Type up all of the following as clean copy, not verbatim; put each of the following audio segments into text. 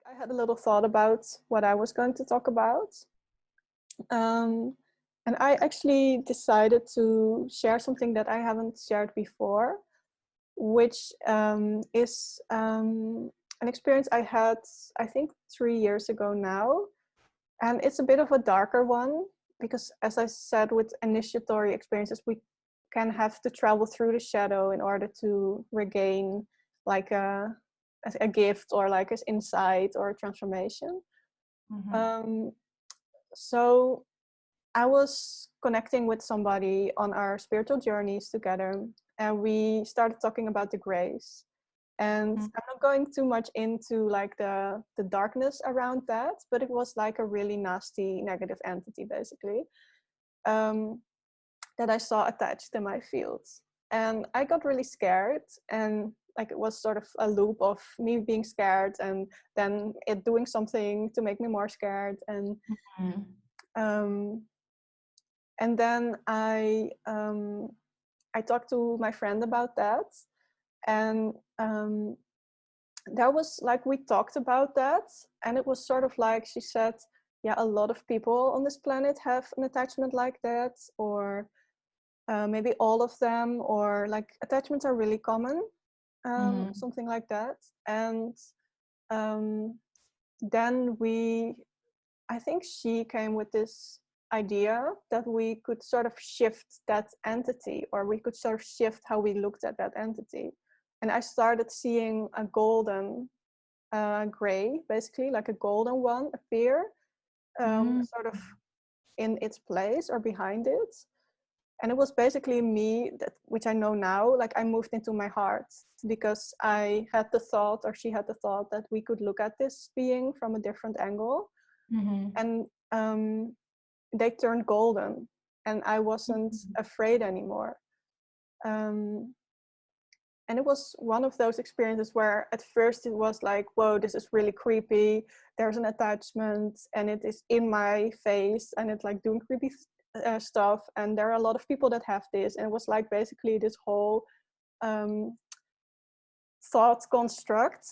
I had a little thought about what I was going to talk about. And I actually decided to share something that I haven't shared before, which is an experience I had, I think, 3 years ago now. And it's a bit of a darker one because, as I said, with initiatory experiences, we can have to travel through the shadow in order to regain like a gift or like an insight or a transformation. Mm-hmm. So I was connecting with somebody on our spiritual journeys together, and we started talking about the grace. And I'm not going too much into like the darkness around that, but it was like a really nasty negative entity basically, that I saw attached to my field. And I got really scared, and like it was sort of a loop of me being scared and then it doing something to make me more scared. And then I talked to my friend about that, and that was like we talked about that, and it was sort of like she said, yeah, a lot of people on this planet have an attachment like that, or maybe all of them, or like attachments are really common, something like that. And then I think she came with this idea that we could sort of shift that entity, or we could sort of shift how we looked at that entity. And I started seeing a golden gray, basically like a golden one appear, sort of in its place or behind it. And it was basically me, that, which I know now, like I moved into my heart because I had the thought, or she had the thought, that we could look at this being from a different angle. And they turned golden, and I wasn't afraid anymore. And it was one of those experiences where at first it was like, whoa, this is really creepy. There's an attachment and it is in my face and it's like doing creepy stuff. And there are a lot of people that have this. And it was like basically this whole thought construct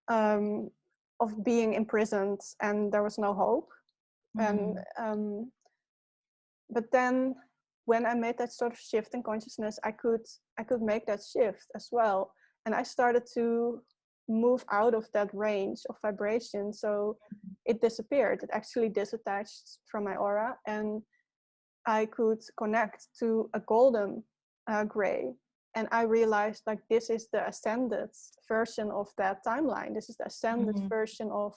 of being imprisoned, and there was no hope. And but then when I made that sort of shift in consciousness, I could make that shift as well. And I started to move out of that range of vibration. So it disappeared. It actually disattached from my aura, and I could connect to a golden gray. And I realized like this is the ascended version of that timeline. This is the ascended version of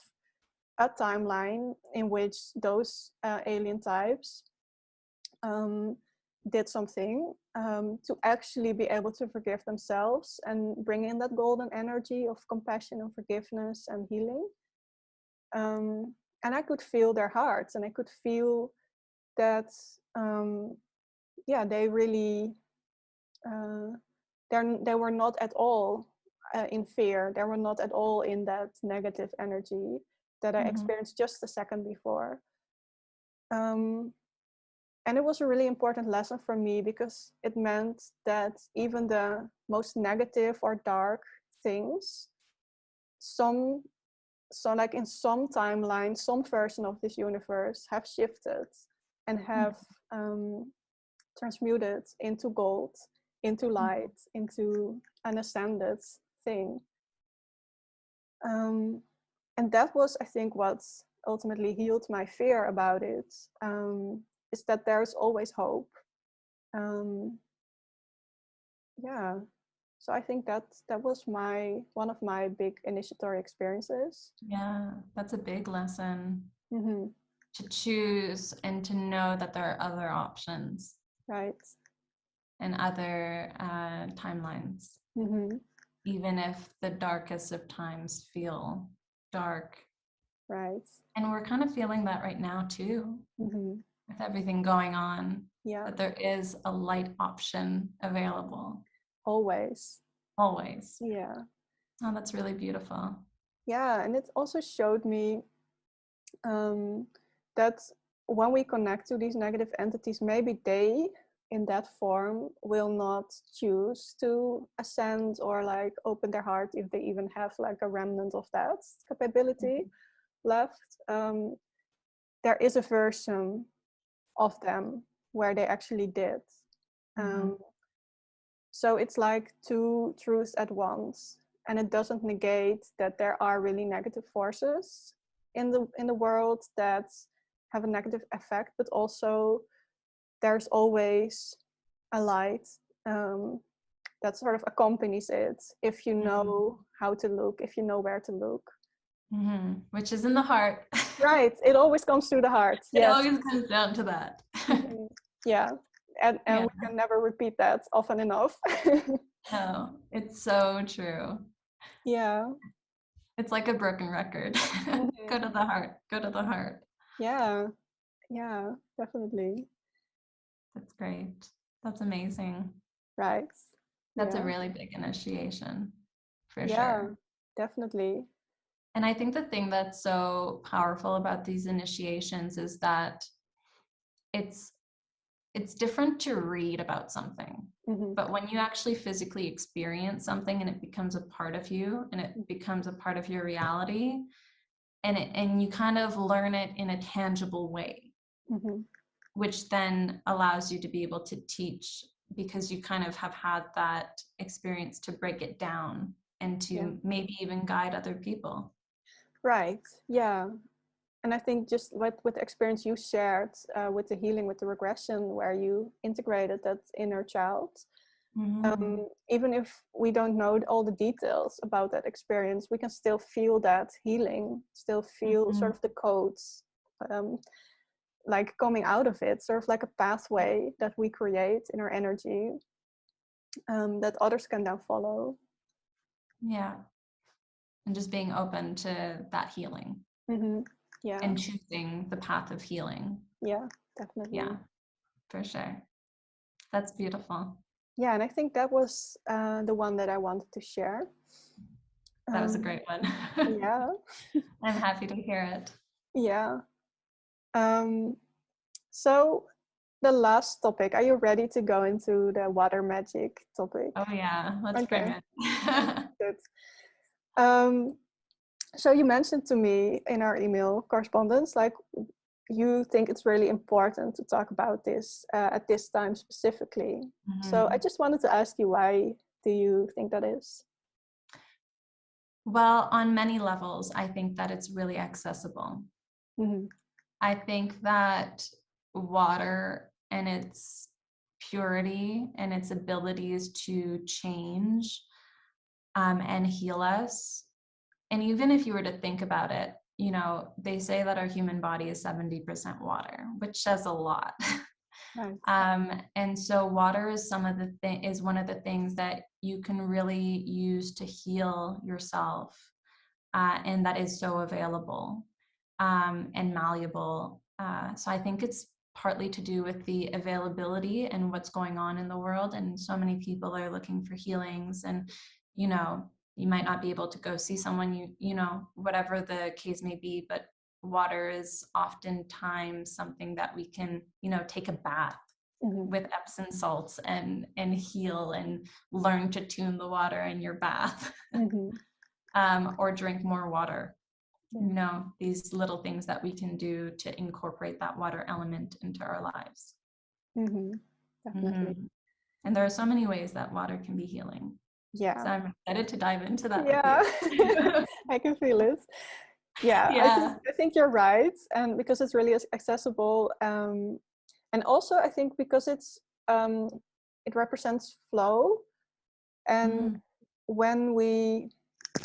a timeline in which those alien types did something to actually be able to forgive themselves and bring in that golden energy of compassion and forgiveness and healing. And I could feel their hearts, and I could feel that, they really, they were not at all in fear. They were not at all in that negative energy that I experienced just a second before. And it was a really important lesson for me because it meant that even the most negative or dark things, so like in some timeline, some version of this universe have shifted and have transmuted into gold, into light, into an ascended thing. And that was, I think, what ultimately healed my fear about it. Is that there's always hope. So I think that was one of my big initiatory experiences. Yeah, that's a big lesson. Mm-hmm. To choose and to know that there are other options, Right. and other timelines, even if the darkest of times feel dark. Right. And we're kind of feeling that right now too, with everything going on. Yeah. That there is a light option available. Always. Yeah. Oh, that's really beautiful. Yeah, and it also showed me that when we connect to these negative entities, maybe they in that form will not choose to ascend or like open their heart if they even have like a remnant of that capability left. There is a version of them where they actually did. So it's like two truths at once, and it doesn't negate that there are really negative forces in the world that have a negative effect, but also there's always a light that sort of accompanies it if you know how to look, if you know where to look. Which is in the heart. Right, it always comes through the heart. It always comes down to that. Yeah, and we can never repeat that often enough. No, it's so true. Yeah. It's like a broken record. Go to the heart. Go to the heart. Yeah. Yeah, definitely. That's great. That's amazing. Right. That's a really big initiation, for sure. Yeah, definitely. And I think the thing that's so powerful about these initiations is that it's different to read about something, but when you actually physically experience something and it becomes a part of you and it becomes a part of your reality, and you kind of learn it in a tangible way, which then allows you to be able to teach, because you kind of have had that experience to break it down and to maybe even guide other people. Right. Yeah. And I think just with the experience you shared with the healing, with the regression, where you integrated that inner child, even if we don't know all the details about that experience, we can still feel that healing, still feel sort of the codes like coming out of it, sort of like a pathway that we create in our energy that others can then follow. Yeah. And just being open to that healing. Yeah. And choosing the path of healing. Yeah, definitely. Yeah, for sure. That's beautiful. Yeah, and I think that was the one that I wanted to share. That was a great one. Yeah. I'm happy to hear it. Yeah. So the last topic, are you ready to go into the water magic topic? Oh yeah, let's bring it. Good. So you mentioned to me in our email correspondence, like you think it's really important to talk about this at this time specifically. So I just wanted to ask you, why do you think that is? Well, on many levels, I think that it's really accessible. I think that water and its purity and its abilities to change and heal us. And even if you were to think about it, you know, they say that our human body is 70% water, which says a lot. Right. And so water is is one of the things that you can really use to heal yourself, and that is so available and malleable. So I think it's partly to do with the availability and what's going on in the world, and so many people are looking for healings, and you know, you might not be able to go see someone, you know, whatever the case may be, but water is oftentimes something that we can, you know, take a bath with Epsom salts and heal and learn to tune the water in your bath. Or drink more water. You know, these little things that we can do to incorporate that water element into our lives. Definitely. And there are so many ways that water can be healing. Yeah. So I'm excited to dive into that with you. I can feel it. Yeah. I think you're right. And because it's really accessible. And also I think because it's it represents flow. And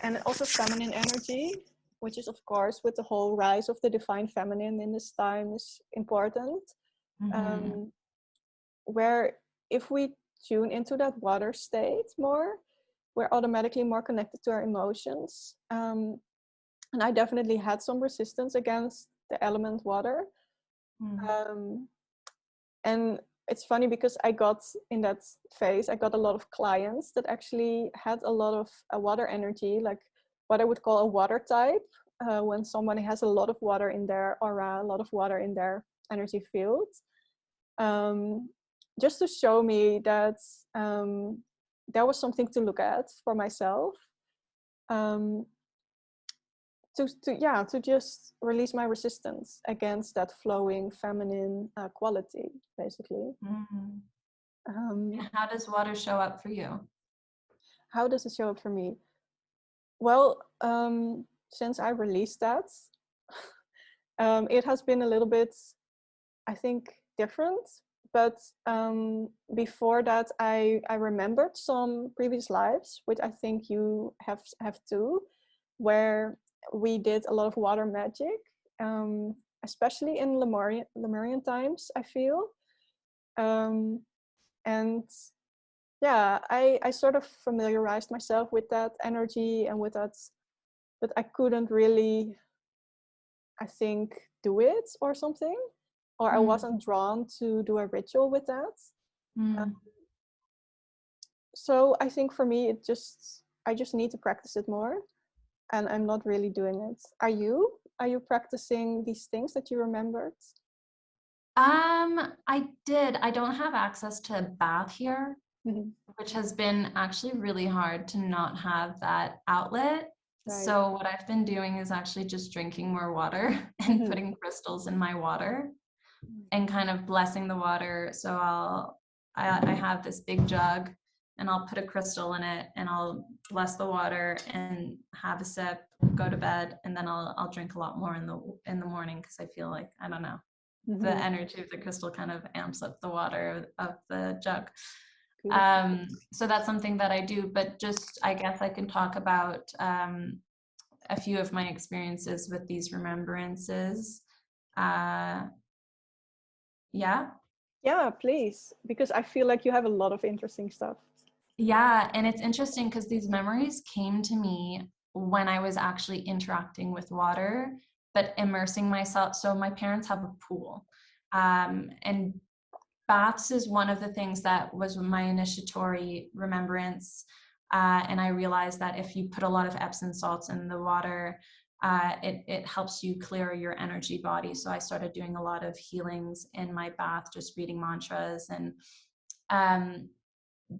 and also feminine energy, which is of course with the whole rise of the divine feminine in this time is important. Where if we tune into that water state more, we're automatically more connected to our emotions. And I definitely had some resistance against the element water. And it's funny because I got in that phase, I got a lot of clients that actually had a lot of water energy, like what I would call a water type. When somebody has a lot of water in their aura, a lot of water in their energy field. just to show me that there was something to look at for myself. To just release my resistance against that flowing feminine quality, basically. How does water show up for you? How does it show up for me? Well, since I released that, it has been a little bit, I think, different. But before that, I remembered some previous lives, which I think you have too, where we did a lot of water magic, especially in Lemurian times, I feel. And yeah, I sort of familiarized myself with that energy and with that, but I couldn't really, I think, do it or something, or I wasn't drawn to do a ritual with that. So I think for me, I just need to practice it more, and I'm not really doing it. Are you practicing these things that you remembered? I did. I don't have access to a bath here, which has been actually really hard to not have that outlet. Right. So what I've been doing is actually just drinking more water and putting crystals in my water and kind of blessing the water. So I have this big jug and I'll put a crystal in it and I'll bless the water and have a sip, go to bed, and then I'll drink a lot more in the morning, because I feel like, I don't know, the energy of the crystal kind of amps up the water of the jug. So that's something that I do, but just, I guess I can talk about a few of my experiences with these remembrances. Yeah, please, because I feel like you have a lot of interesting stuff. Yeah, and it's interesting because these memories came to me when I was actually interacting with water, but immersing myself. So my parents have a pool, and baths is one of the things that was my initiatory remembrance. And I realized that if you put a lot of Epsom salts in the water, it helps you clear your energy body. So I started doing a lot of healings in my bath, just reading mantras. And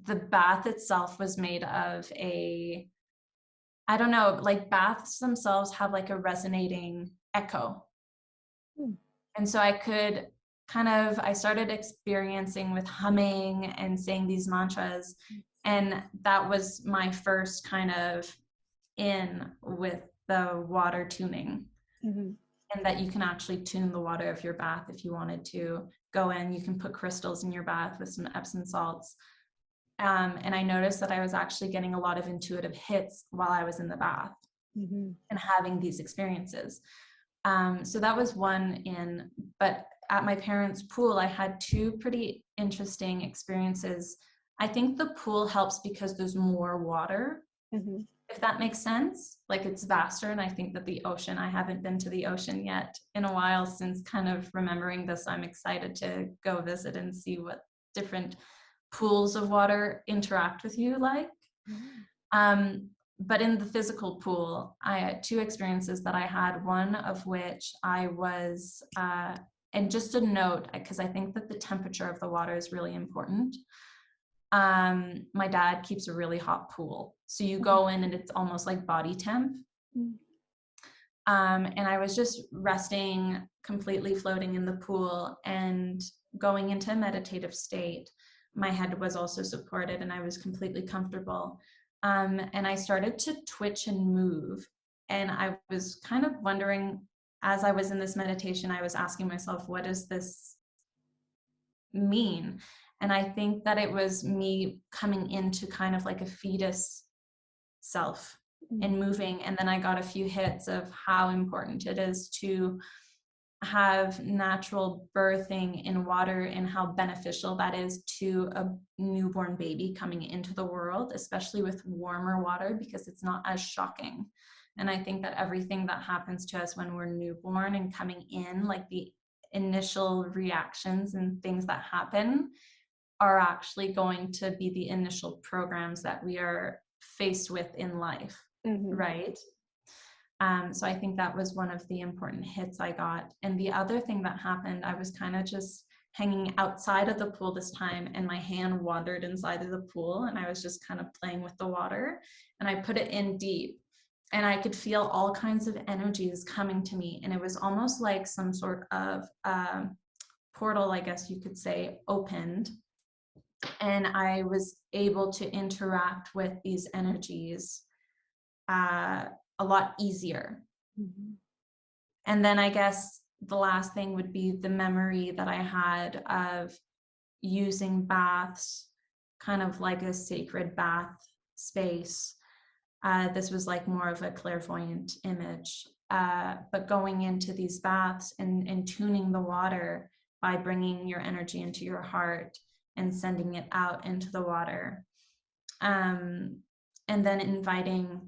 the bath itself was made of I don't know, like baths themselves have like a resonating echo. And so I started experiencing with humming and saying these mantras. And that was my first kind of in with the water tuning. And that you can actually tune the water of your bath if you wanted to go in. You can put crystals in your bath with some Epsom salts. And I noticed that I was actually getting a lot of intuitive hits while I was in the bath and having these experiences. So that was one but at my parents' pool, I had two pretty interesting experiences. I think the pool helps because there's more water, if that makes sense. Like, it's vaster. And I think that the ocean, I haven't been to the ocean yet in a while since kind of remembering this. I'm excited to go visit and see what different pools of water interact with you like. But in the physical pool, I had two experiences that I had, one of which I was, and just a note, because I think that the temperature of the water is really important. My dad keeps a really hot pool. So you go in and it's almost like body temp. And I was just resting, completely floating in the pool and going into a meditative state. My head was also supported and I was completely comfortable. And I started to twitch and move. And I was kind of wondering, as I was in this meditation, I was asking myself, what does this mean? And I think that it was me coming into kind of like a fetus self and moving. And then I got a few hits of how important it is to have natural birthing in water and how beneficial that is to a newborn baby coming into the world, especially with warmer water, because it's not as shocking. And I think that everything that happens to us when we're newborn and coming in, like the initial reactions and things that happen, are actually going to be the initial programs that we are faced with in life, right? So I think that was one of the important hits I got. And the other thing that happened, I was kind of just hanging outside of the pool this time, and my hand wandered inside of the pool, and I was just kind of playing with the water, and I put it in deep, and I could feel all kinds of energies coming to me, and it was almost like some sort of portal, I guess you could say, opened, and I was able to interact with these energies a lot easier. Mm-hmm. And then I guess the last thing would be the memory that I had of using baths, kind of like a sacred bath space. This was like more of a clairvoyant image, but going into these baths and tuning the water by bringing your energy into your heart and sending it out into the water. And then inviting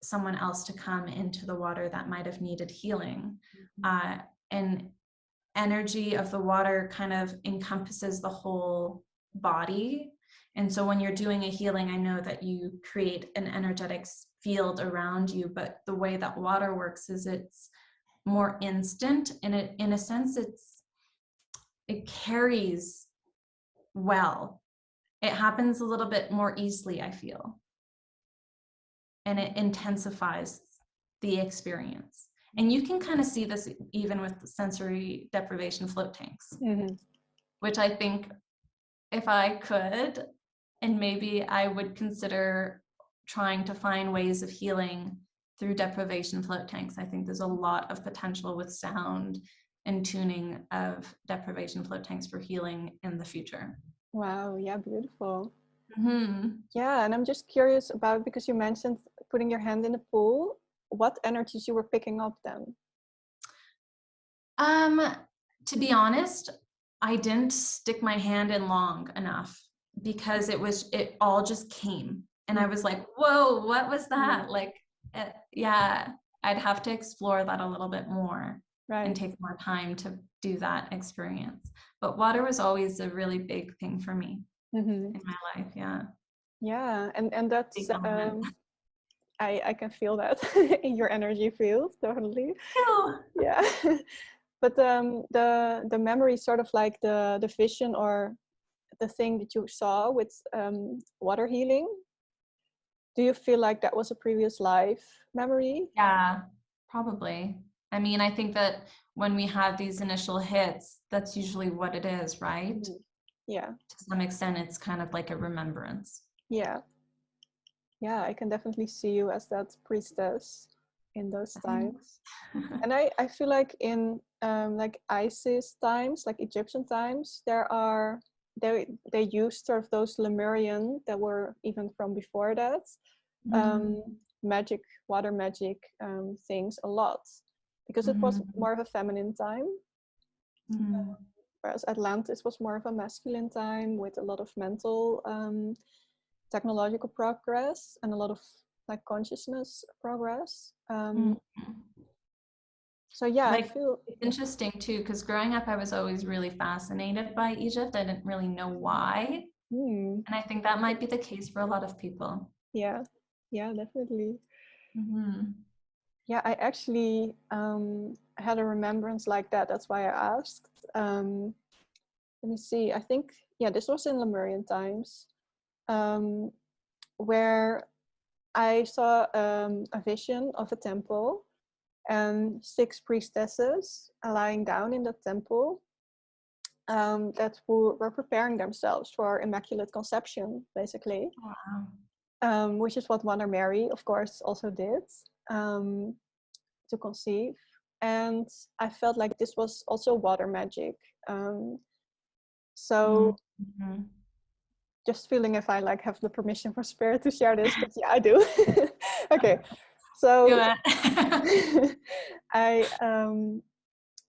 someone else to come into the water that might have needed healing. And energy of the water kind of encompasses the whole body. And so when you're doing a healing, I know that you create an energetic field around you, but the way that water works is it's more instant, and it, in a sense, it carries well. It happens a little bit more easily, I feel. And it intensifies the experience. And you can kind of see this even with the sensory deprivation float tanks, mm-hmm. which I think if I could, and maybe I would consider trying to find ways of healing through deprivation float tanks. I think there's a lot of potential with sound and tuning of deprivation float tanks for healing in the future. Wow, yeah, beautiful. Mm-hmm. Yeah, and I'm just curious about, because you mentioned putting your hand in the pool, what energies you were picking up then? To be honest, I didn't stick my hand in long enough, because it all just came, and I was like, whoa, what was that? Like, yeah, I'd have to explore that a little bit more, right, and take more time to do that experience. But water was always a really big thing for me, mm-hmm. in my life. Yeah, and that's I can feel that in your energy field, totally. Ew. Yeah. But the memory, sort of like the vision or the thing that you saw with water healing, do you feel like that was a previous life memory? Yeah, probably. I mean, I think that when we have these initial hits, that's usually what it is, right? Mm-hmm. Yeah. To some extent, it's kind of like a remembrance. Yeah. Yeah, I can definitely see you as that priestess in those times. And I feel like in like Isis times, like Egyptian times, they used sort of those Lemurian that were even from before that, magic, water magic things a lot, because it was more of a feminine time. Whereas Atlantis was more of a masculine time with a lot of mental technological progress and a lot of like consciousness progress. So yeah, like, I feel it's interesting too, because growing up I was always really fascinated by Egypt. I didn't really know why, and I think that might be the case for a lot of people. Yeah, definitely. Yeah, I actually had a remembrance like that. That's why I asked. Let me see. I think, yeah, this was in Lemurian times, where I saw a vision of a temple and 6 priestesses lying down in the temple that were preparing themselves for Immaculate Conception, basically. Wow. Which is what Mother Mary, of course, also did to conceive. And I felt like this was also water magic. So just feeling if I like have the permission for Spirit to share this, but yeah, I do. Okay, so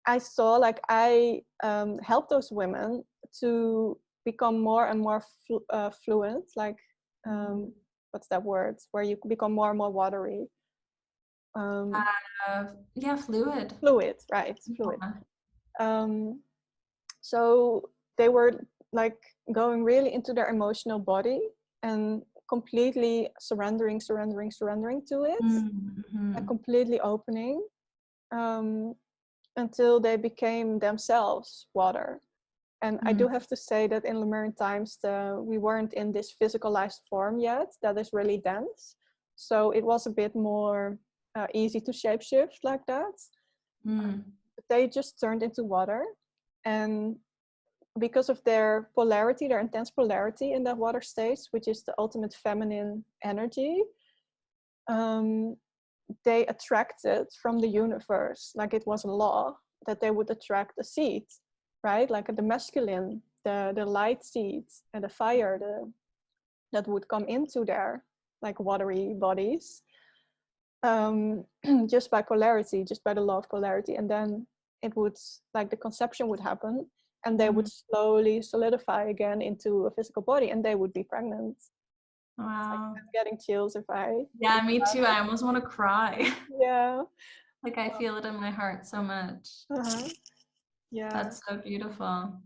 I saw, like, I helped those women to become more and more fluent, like what's that word, where you become more and more watery. Yeah, fluid, right, fluid. So they were like going really into their emotional body and completely surrendering to it, and completely opening until they became themselves water. And I do have to say that in Lemurian times, we weren't in this physicalized form yet that is really dense. So it was a bit more easy to shapeshift like that. But they just turned into water. And because of their polarity, their intense polarity in that water stage, which is the ultimate feminine energy, they attracted from the universe, like it was a law that they would attract a seed, right? Like the masculine, the light seed and the fire that would come into their like watery bodies, just by polarity, just by the law of polarity. And then it would, like the conception would happen, and they would slowly solidify again into a physical body, and they would be pregnant. Wow. Like, I'm getting chills if I... Yeah, me too. I almost want to cry. Yeah. Like I feel it in my heart so much. Yeah. That's so beautiful.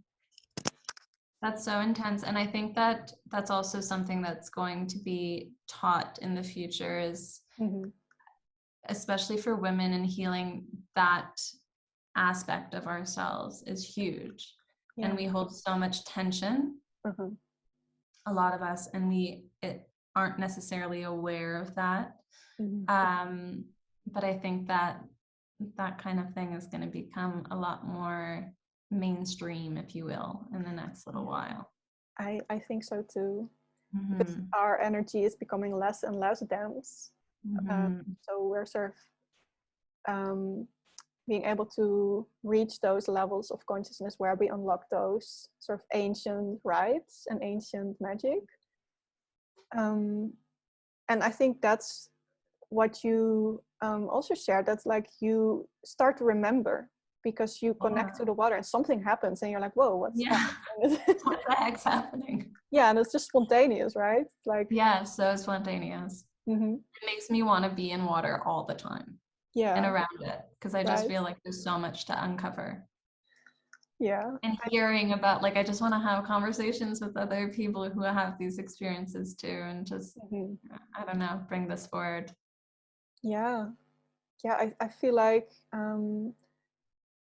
That's so intense. And I think that that's also something that's going to be taught in the future is, especially for women, and healing that aspect of ourselves is huge. Yeah. And we hold so much tension, a lot of us, and we aren't necessarily aware of that. But I think that that kind of thing is going to become a lot more mainstream, if you will, in the next little while. I think so too. Because our energy is becoming less and less dense. So we're sort of being able to reach those levels of consciousness where we unlock those sort of ancient rites and ancient magic. And I think that's what you also shared, that's like you start to remember because you connect to the water and something happens and you're like, whoa, what's happening? What the heck's happening? Yeah, and it's just spontaneous, right? Like, yeah, so spontaneous. It makes me want to be in water all the time. Yeah, and around it, because I just feel like there's so much to uncover. Yeah. And hearing about, like, I just want to have conversations with other people who have these experiences too, and just I don't know, bring this forward. Yeah, I feel like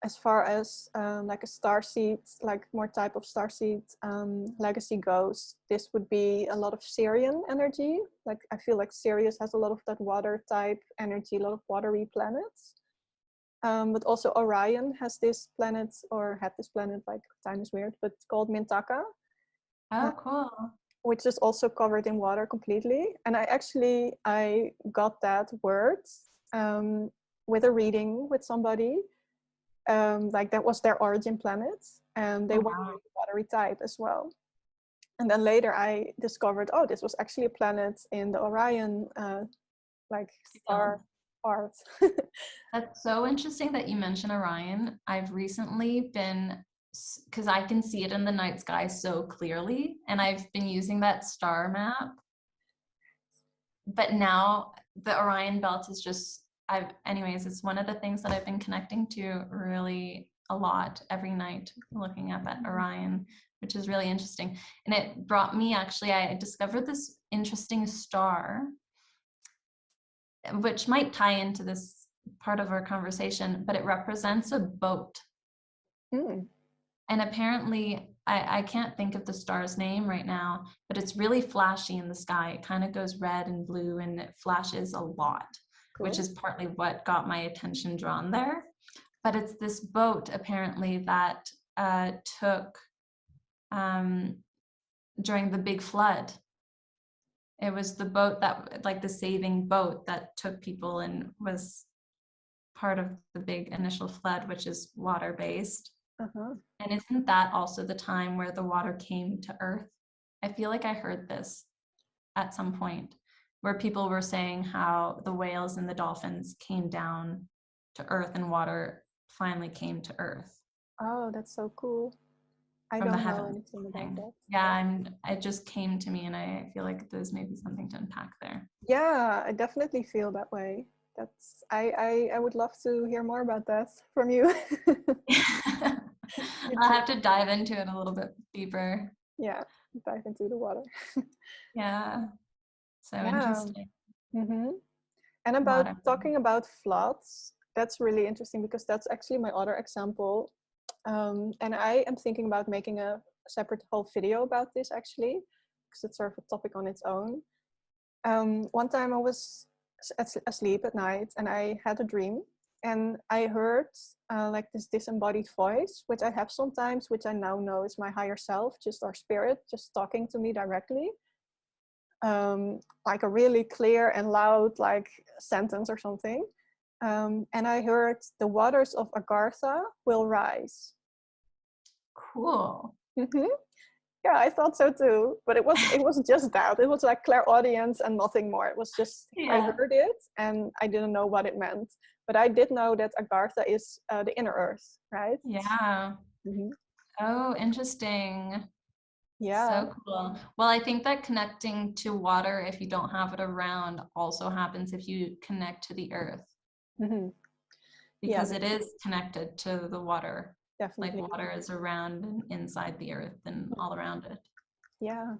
as far as like a starseed, like more type of starseed legacy goes, this would be a lot of Syrian energy. Like I feel like Sirius has a lot of that water type energy, a lot of watery planets. But also Orion has this planet, or had this planet, like time is weird, but called Mintaka. Oh, cool. Which is also covered in water completely. And I got that word with a reading with somebody. Like that was their origin planet, and they were really watery type as well. And then later I discovered, oh, this was actually a planet in the Orion like star part. That's so interesting that you mention Orion. I've recently been, because I can see it in the night sky so clearly, and I've been using that star map. But now the Orion belt is just, anyways, it's one of the things that I've been connecting to really a lot every night, looking up at Orion, which is really interesting. And it brought me, actually, I discovered this interesting star, which might tie into this part of our conversation, but it represents a boat. And apparently, I can't think of the star's name right now, but it's really flashy in the sky. It kind of goes red and blue, and it flashes a lot, which is partly what got my attention drawn there. But it's this boat, apparently, that took during the big flood. It was the boat that, like the saving boat that took people and was part of the big initial flood, which is water-based. And isn't that also the time where the water came to Earth? I feel like I heard this at some point, where people were saying how the whales and the dolphins came down to Earth and water finally came to Earth. Oh, that's so cool. I don't know anything about that. Yeah, it just came to me, and I feel like there's maybe something to unpack there. Yeah, I definitely feel that way. That's I would love to hear more about that from you. I'll have to dive into it a little bit deeper. Yeah, dive into the water. Yeah, so interesting. And about talking about floods, that's really interesting because that's actually my other example And I am thinking about making a separate whole video about this actually, because it's sort of a topic on its own. One time I was asleep at night and I had a dream, and I heard like this disembodied voice, which I have sometimes, which I now know is my higher self, just our spirit, just talking to me directly. Like a really clear and loud like sentence or something. And I heard the waters of Agartha will rise. Cool. Mm-hmm. Yeah, I thought so too. But it was just that. It was like clairaudience and nothing more. It was just I heard it and I didn't know what it meant. But I did know that Agartha is the inner earth, right? Yeah. Mm-hmm. Oh, interesting. Yeah. So cool. Well, I think that connecting to water, if you don't have it around, also happens if you connect to the earth. Mm-hmm. Because it is connected to the water. Definitely. Like water is around and inside the earth and all around it. Yeah.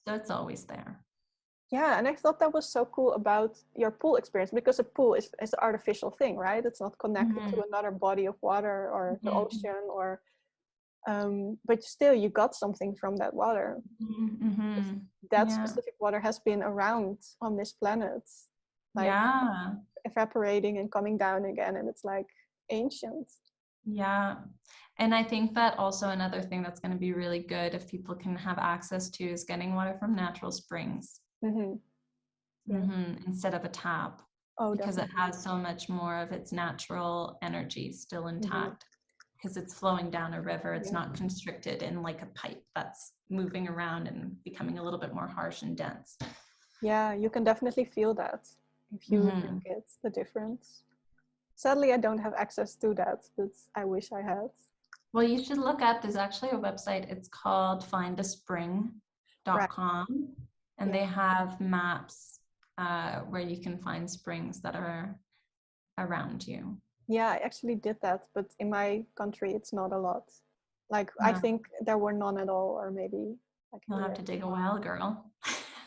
So it's always there. Yeah, and I thought that was so cool about your pool experience, because a pool is an artificial thing, right? It's not connected to another body of water or the ocean, or but still you got something from that water. That specific water has been around on this planet, like evaporating and coming down again, and it's like ancient. Yeah. And I think that also another thing that's going to be really good if people can have access to is getting water from natural springs instead of a tap, because it has so much more of its natural energy still intact, because it's flowing down a river. It's not constricted in like a pipe that's moving around and becoming a little bit more harsh and dense. Yeah, you can definitely feel that if you drink it, the difference. Sadly, I don't have access to that, but I wish I had. Well, you should look at, there's actually a website, it's called findaspring.com, and they have maps where you can find springs that are around you. Yeah, I actually did that, but in my country, it's not a lot. Like, I think there were none at all, or maybe like you'll have to dig a while, girl.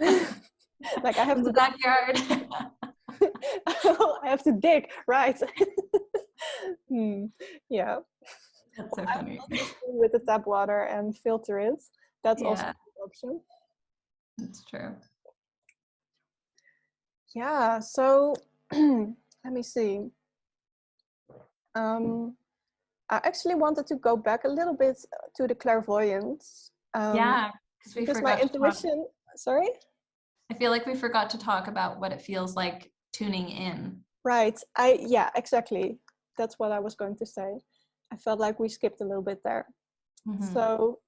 Like I have in the backyard. I have to dig, right? Yeah. That's so funny. With the tap water and filter it. That's also an option. That's true. Yeah. So let me see. I actually wanted to go back a little bit to the clairvoyance. Because my intuition. Sorry. I feel like we forgot to talk about what it feels like tuning in. Right. Yeah, exactly. That's what I was going to say. I felt like we skipped a little bit there. So,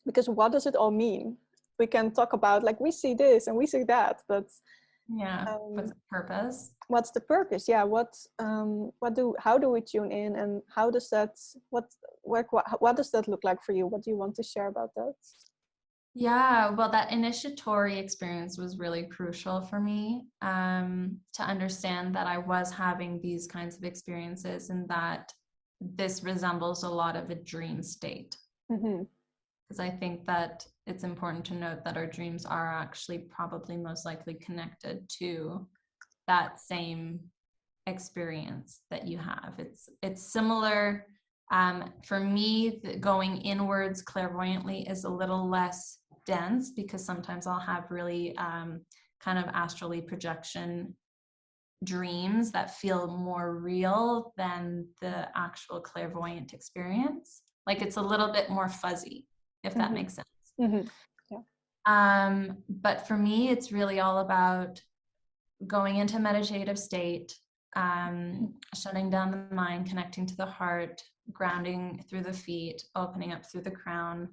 because what does it all mean? We can talk about like we see this and we see that, but what's the purpose? What's the purpose? Yeah. How do we tune in, and how does that? What does that look like for you? What do you want to share about that? Yeah, well, that initiatory experience was really crucial for me to understand that I was having these kinds of experiences, and that this resembles a lot of a dream state. Because I think that it's important to note that our dreams are actually probably most likely connected to that same experience that you have. It's similar. For me, going inwards clairvoyantly is a little less dense, because sometimes I'll have really kind of astrally projection dreams that feel more real than the actual clairvoyant experience. Like it's a little bit more fuzzy, if that makes sense. But for me, it's really all about going into meditative state, shutting down the mind, connecting to the heart, grounding through the feet, opening up through the crown.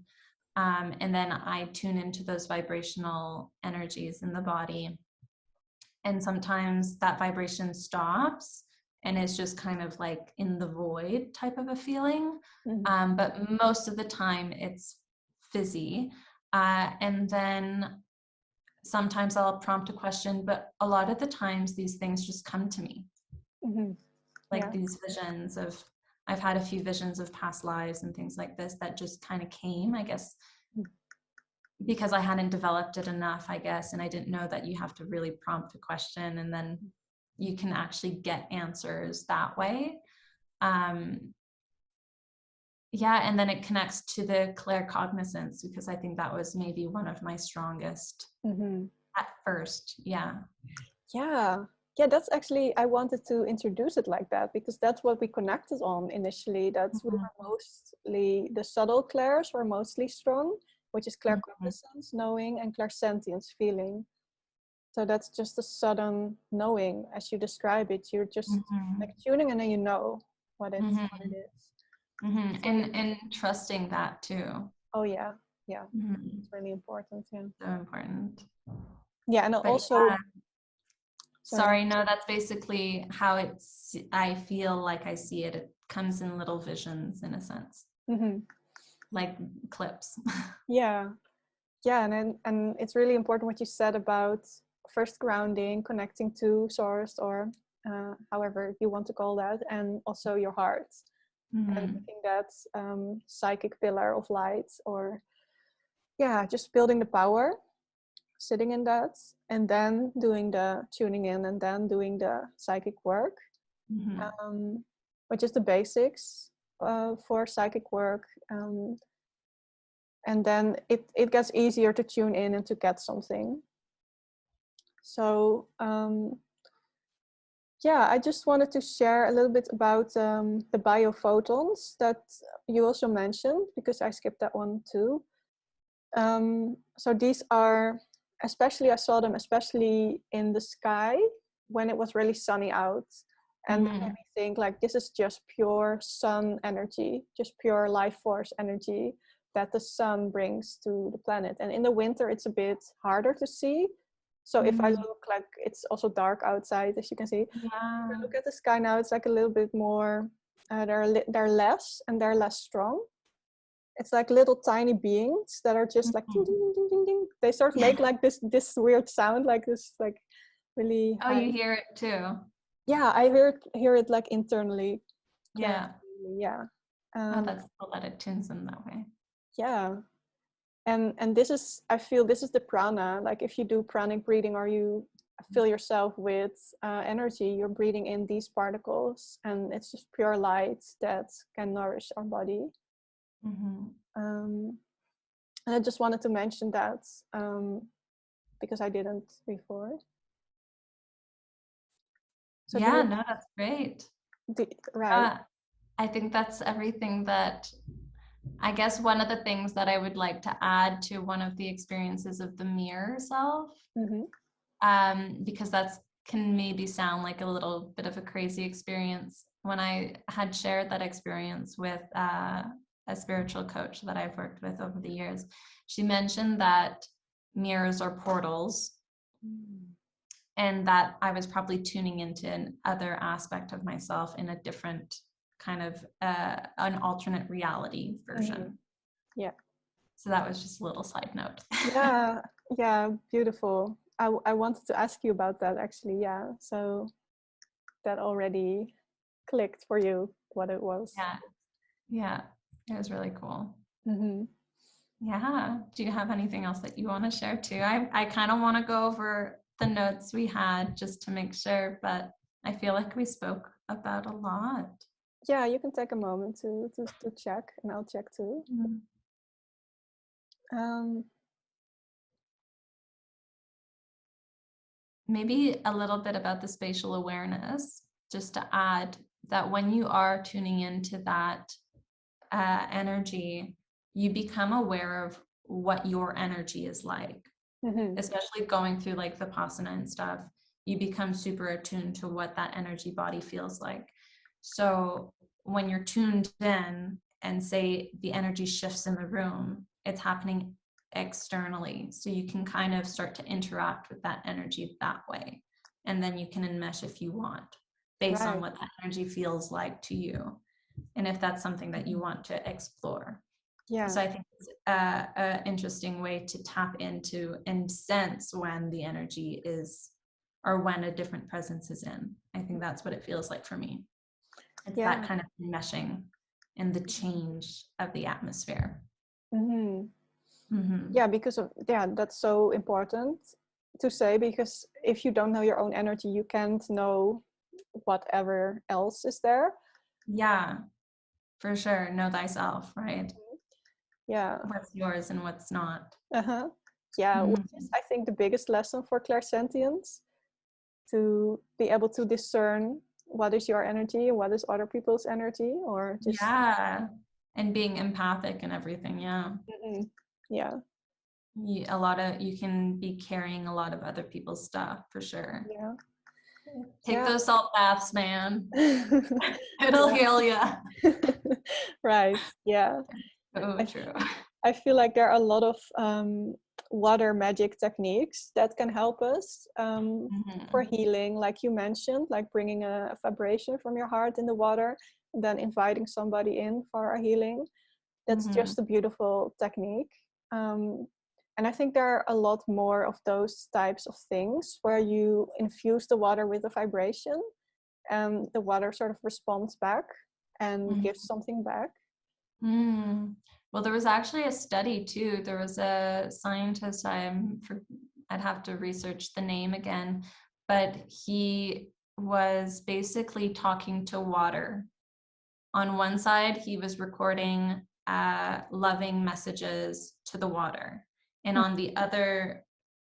And then I tune into those vibrational energies in the body. And sometimes that vibration stops and it's just kind of like in the void type of a feeling. But most of the time it's fizzy. And then sometimes I'll prompt a question, but a lot of the times these things just come to me. Like these visions of, I've had a few visions of past lives and things like this that just kind of came, I guess, because I hadn't developed it enough, I guess. And I didn't know that you have to really prompt a question and then you can actually get answers that way. Yeah, and then it connects to the claircognizance, because I think that was maybe one of my strongest at first. Yeah. Yeah, that's actually, I wanted to introduce it like that because that's what we connected on initially. That's we were mostly, the subtle clairs were mostly strong, which is claircognizance, knowing, and clairsentience, feeling. So that's just a sudden knowing, as you describe it. You're just like tuning, and then you know what it is. And trusting that too. Oh yeah, it's really important. Yeah, so important. Yeah, and But also. yeah. Sorry, no, that's basically how it's. I feel like I see it. It comes in little visions, in a sense, like clips. Yeah, and it's really important what you said about first grounding, connecting to source, or however you want to call that, and also your heart, and making that psychic pillar of light, or just building the power, sitting in that, and then doing the tuning in, and then doing the psychic work, which is the basics for psychic work. And then it gets easier to tune in and to get something. So I just wanted to share a little bit about the biophotons that you also mentioned, because I skipped that one too. So these are, especially I saw them especially in the sky when it was really sunny out, and that made me think like, this is just pure sun energy, just pure life force energy that the sun brings to the planet. And in the winter it's a bit harder to see, so if I look, like, it's also dark outside, as you can see. If I look at the sky now, it's like a little bit more they're less, and they're less strong. It's like little tiny beings that are just like ding, ding, ding, ding, ding, ding. They sort of make like this weird sound, like this, like really high. You hear it too? Yeah, I hear it like internally. Yeah. That's cool that it tunes in that way. Yeah. And this is, I feel this is the prana. Like if you do pranic breathing, or you fill yourself with energy, you're breathing in these particles, and it's just pure light that can nourish our body. And I just wanted to mention that because I didn't before. So no, that's great. Right. I think that's everything that, I guess one of the things that I would like to add to one of the experiences of the mirror self, because that's can maybe sound like a little bit of a crazy experience. When I had shared that experience with a spiritual coach that I've worked with over the years, she mentioned that mirrors are portals, and that I was probably tuning into another aspect of myself in a different kind of an alternate reality version. Yeah. So that was just a little side note. Yeah, beautiful. I wanted to ask you about that actually. Yeah, so that already clicked for you what it was. Yeah, it was really cool. Yeah. Do you have anything else that you want to share too? I kind of want to go over the notes we had just to make sure, but I feel like we spoke about a lot. Yeah, you can take a moment to check, and I'll check too. Maybe a little bit about the spatial awareness, just to add that when you are tuning into that energy, you become aware of what your energy is like. Especially going through like Vipassana and stuff, you become super attuned to what that energy body feels like. So when you're tuned in, and say the energy shifts in the room, it's happening externally. So you can kind of start to interact with that energy that way. And then you can enmesh if you want, based on what that energy feels like to you. And if that's something that you want to explore. Yeah. So I think it's an interesting way to tap into and sense when the energy is, or when a different presence is in. I think that's what it feels like for me. It's that kind of meshing and the change of the atmosphere. Yeah, because of that's so important to say, because if you don't know your own energy, you can't know whatever else is there. Yeah. For sure. Know thyself, right? Yeah. What's yours and what's not. Yeah, which is, I think, the biggest lesson for clairsentience, to be able to discern what is your energy and what is other people's energy, or just and being empathic and everything. Yeah, you can be carrying a lot of other people's stuff, for sure. Take those salt baths, man. It'll heal you. Right. Yeah. True. I feel like there are a lot of water magic techniques that can help us for healing, like you mentioned, like bringing a vibration from your heart in the water and then inviting somebody in for a healing. That's just a beautiful technique. And I think there are a lot more of those types of things where you infuse the water with a vibration and the water sort of responds back and gives something back. Well, there was actually a study too. There was a scientist, I'd have to research the name again, but he was basically talking to water. On one side, he was recording loving messages to the water. And on the other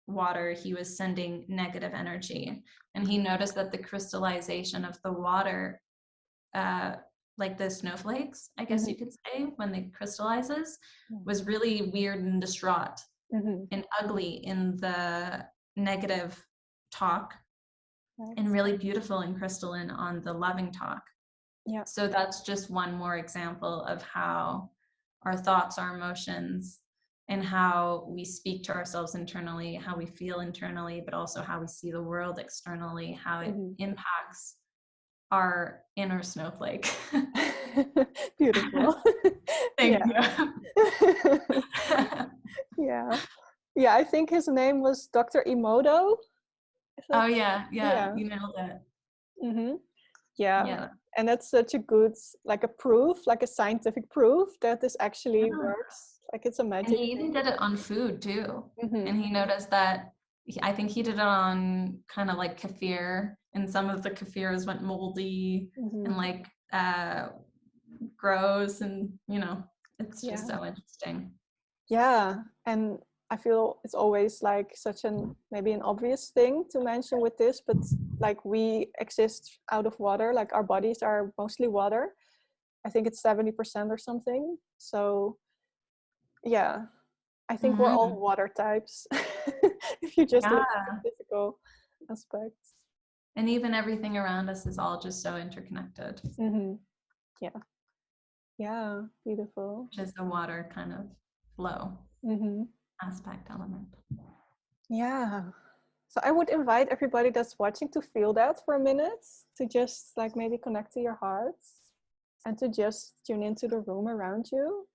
water, he was sending negative energy. And he noticed that the crystallization of the water, like the snowflakes, I guess you could say, when it crystallizes, was really weird and distraught and ugly in the negative talk, and really beautiful and crystalline on the loving talk. Yeah. So that's just one more example of how our thoughts, our emotions, and how we speak to ourselves internally, how we feel internally, but also how we see the world externally, how it impacts our inner snowflake. Beautiful. Thank you. Yeah, I think his name was Dr. Emoto. Oh yeah, you nailed it. Yeah, and that's such a good, like a proof, like a scientific proof that this actually works. Like it's a magic. And he even did it on food too. And he noticed that, I think he did it on kind of like kefir, and some of the kefirs went moldy and like gross, and it's just so interesting. Yeah, and I feel it's always like such maybe an obvious thing to mention with this, but like we exist out of water, like our bodies are mostly water. I think it's 70% or something. So yeah, I think we're all water types if you just look at the physical aspects. And even everything around us is all just so interconnected. Yeah, beautiful. Which is the water kind of flow aspect element. Yeah. So I would invite everybody that's watching to feel that for a minute, to just like maybe connect to your heart and to just tune into the room around you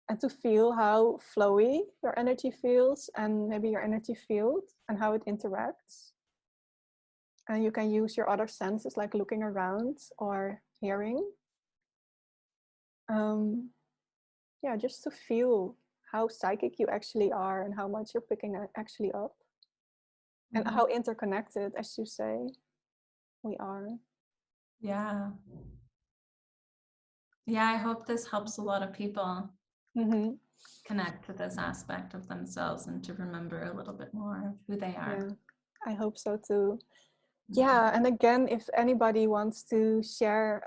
and to feel how flowy your energy feels and maybe your energy field and how it interacts. And you can use your other senses like looking around or hearing. Yeah, just to feel how psychic you actually are and how much you're picking actually up. And how interconnected, as you say, we are. Yeah, I hope this helps a lot of people connect to this aspect of themselves and to remember a little bit more of who they are. Yeah, I hope so too. Yeah, and again, if anybody wants to share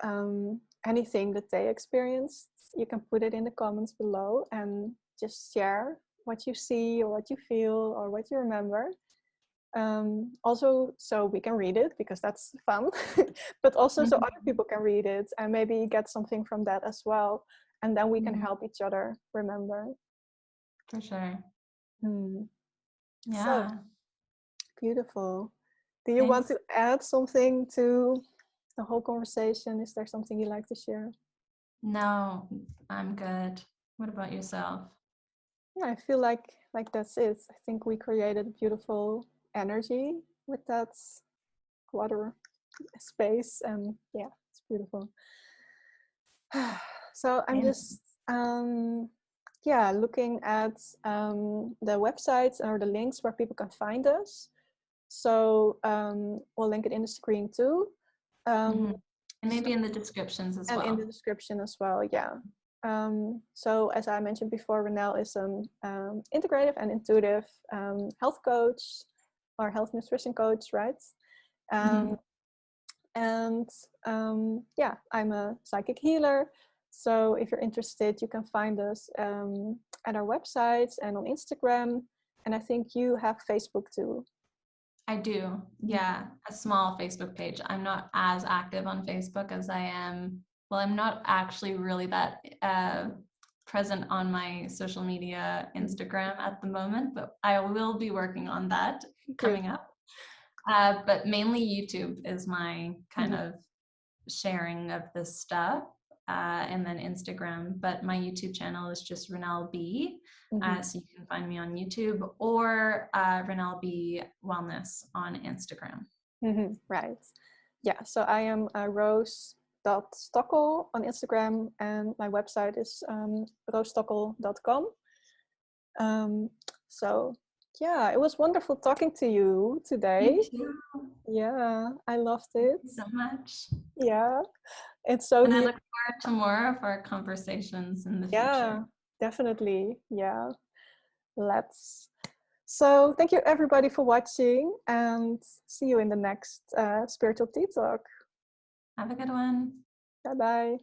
anything that they experienced, you can put it in the comments below and just share what you see or what you feel or what you remember. Also, so we can read it because that's fun, but also so other people can read it and maybe get something from that as well. And then we can help each other remember. For sure. Yeah. So, beautiful. Do you want to add something to the whole conversation? Is there something you'd like to share? No, I'm good. What about yourself? Yeah, I feel like that's it. I think we created a beautiful energy with that water space, and yeah, it's beautiful. So I'm just looking at the websites or the links where people can find us. So we'll link it in the screen too. And maybe in the descriptions as well. And in the description as well, yeah. So as I mentioned before, Renelle is an integrative and intuitive health coach or health nutrition coach, right? And yeah, I'm a psychic healer. So if you're interested, you can find us at our websites and on Instagram. And I think you have Facebook too. I do, yeah, a small Facebook page. I'm not as active on Facebook as I am. Well, I'm not actually really that present on my social media Instagram at the moment, but I will be working on that coming up. But mainly YouTube is my kind of sharing of this stuff, and then Instagram. But my YouTube channel is just Renelle B. So you can find me on YouTube or Renelle B Wellness on Instagram. Right. Yeah. So I am Roos.Stokkel on Instagram, and my website is roosstokkel.com. So yeah, it was wonderful talking to you today. Me too. Yeah, I loved it. Thank you so much. Yeah, it's so. And I look forward to more of our conversations in the future. Yeah, definitely. Yeah, let's. So thank you everybody for watching, and see you in the next Spiritual Tea Talk. Have a good one. Bye bye.